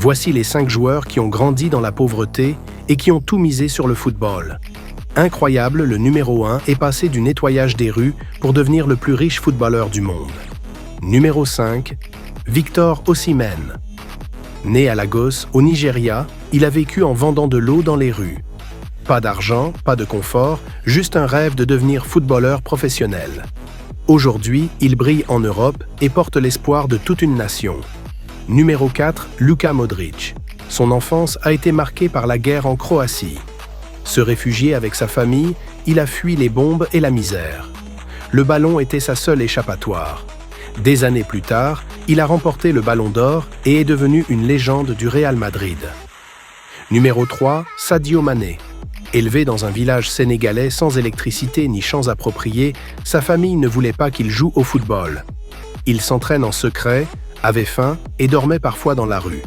Voici les 5 joueurs qui ont grandi dans la pauvreté et qui ont tout misé sur le football. Incroyable, le numéro 1 est passé du nettoyage des rues pour devenir le plus riche footballeur du monde. Numéro 5, Victor Osimhen. Né à Lagos, au Nigeria, il a vécu en vendant de l'eau dans les rues. Pas d'argent, pas de confort, juste un rêve de devenir footballeur professionnel. Aujourd'hui, il brille en Europe et porte l'espoir de toute une nation. Numéro 4, Luka Modric. Son enfance a été marquée par la guerre en Croatie. Se réfugié avec sa famille, il a fui les bombes et la misère. Le ballon était sa seule échappatoire. Des années plus tard, il a remporté le Ballon d'Or et est devenu une légende du Real Madrid. Numéro 3, Sadio Mané. Élevé dans un village sénégalais sans électricité ni champs appropriés, sa famille ne voulait pas qu'il joue au football. Il s'entraîne en secret, avait faim et dormait parfois dans la rue.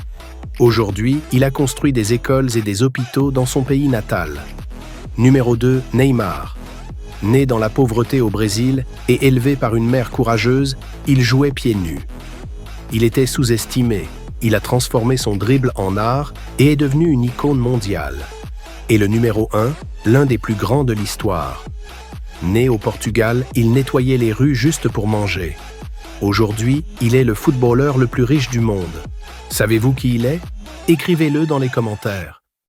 Aujourd'hui, il a construit des écoles et des hôpitaux dans son pays natal. Numéro 2, Neymar. Né dans la pauvreté au Brésil et élevé par une mère courageuse, il jouait pieds nus. Il était sous-estimé, il a transformé son dribble en art et est devenu une icône mondiale. Et le numéro 1, l'un des plus grands de l'histoire. Né au Portugal, il nettoyait les rues juste pour manger. Aujourd'hui, il est le footballeur le plus riche du monde. Savez-vous qui il est? Écrivez-le dans les commentaires.